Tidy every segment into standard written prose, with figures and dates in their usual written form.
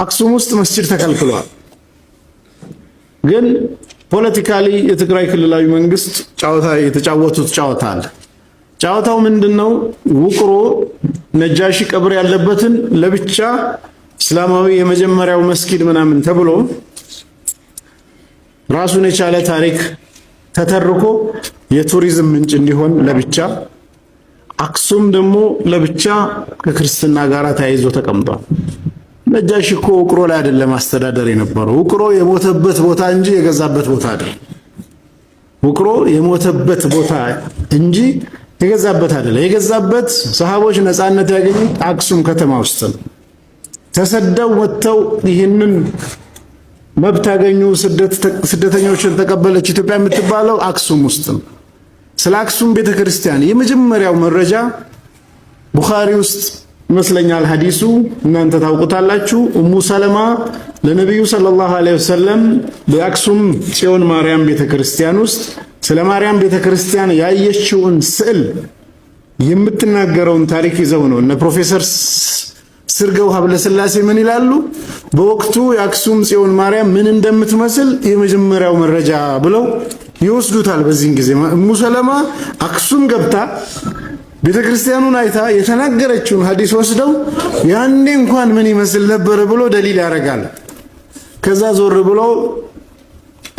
አክሱም ውስጥ መስጂድ ተከልክሏል። ግን ፖለቲካሊ የትግራይ ክልላዊ መንግስት ጨዋታ የተጫወቱት ጨዋታ አለ። ጨዋታው ምንድነው? ውቅሮ ነጃሺ ቀብር ያለበትን ለብቻ እስላማዊ የመጀመሪያው መስጊድ ምናምን ተብሎ ራሱን የቻለ ታሪክ ተተርኮ የቱሪዝም ምንጭ እንዲሆን ለብቻ፣ አክሱም ደግሞ ለብቻ ከክርስትና ጋር ተያይዞ ተቀምጧል። ነጃሺ እኮ ውቅሮ ላይ አይደለም አስተዳደር የነበረው። ውቅሮ የሞተበት ቦታ እንጂ የገዛበት ቦታ አይደለም። ውቅሮ የሞተበት ቦታ እንጂ የገዛበት አይደለም። የገዛበት ሰሃቦች ነፃነት ያገኙት አክሱም ከተማ ውስጥ ነው። ተሰደው ወጥተው ይህንን መብት ያገኙ ስደተኞችን ተቀበለች ኢትዮጵያ የምትባለው አክሱም ውስጥ ነው። ስለ አክሱም ቤተክርስቲያን የመጀመሪያው መረጃ ቡኻሪ ውስጥ ይመስለኛል ሐዲሱ፣ እናንተ ታውቁታላችሁ። ኡሙ ሰለማ ለነብዩ ሰለላሁ ዐለይሂ ወሰለም በአክሱም ጽዮን ማርያም ቤተክርስቲያን ውስጥ ስለ ማርያም ቤተክርስቲያን ያየችውን ስዕል የምትናገረውን ታሪክ ይዘው ነው እነ ፕሮፌሰር ስርገው ሀብለ ሥላሴ ምን ይላሉ? በወቅቱ የአክሱም ጽዮን ማርያም ምን እንደምትመስል የመጀመሪያው መረጃ ብለው ይወስዱታል። በዚህን ጊዜ ኡሙ ሰለማ አክሱም ገብታ ቤተክርስቲያኑን አይታ የተናገረችውን ሐዲስ ወስደው ያኔ እንኳን ምን ይመስል ነበር ብሎ ደሊል ያደርጋል። ከዛ ዞር ብሎ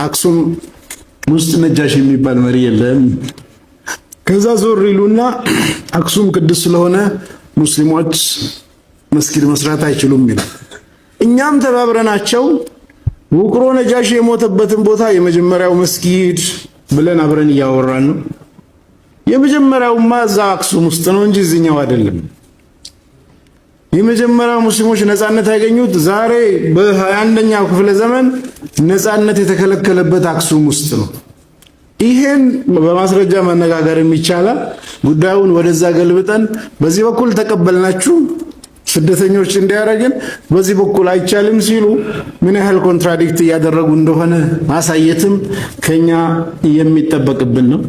አክሱም ውስጥ ነጃሽ የሚባል መሪ የለም። ከዛ ዞር ይሉና አክሱም ቅዱስ ስለሆነ ሙስሊሞች መስጊድ መስራት አይችሉም ይላል። እኛም ተባብረናቸው ውቅሮ ነጃሽ የሞተበትን ቦታ የመጀመሪያው መስጊድ ብለን አብረን እያወራን ነው። የመጀመሪያውማ እዛ አክሱም ውስጥ ነው እንጂ እዚህኛው አይደለም። የመጀመሪያው ሙስሊሞች ነፃነት ያገኙት ዛሬ በ21ኛው ክፍለ ዘመን ነፃነት የተከለከለበት አክሱም ውስጥ ነው። ይሄን በማስረጃ መነጋገርም ይቻላል። ጉዳዩን ወደዛ ገልብጠን በዚህ በኩል ተቀበልናችሁ ስደተኞች እንዲያረጋግን በዚህ በኩል አይቻልም ሲሉ ምን ያህል ኮንትራዲክት እያደረጉ እንደሆነ ማሳየትም ከኛ የሚጠበቅብን ነው።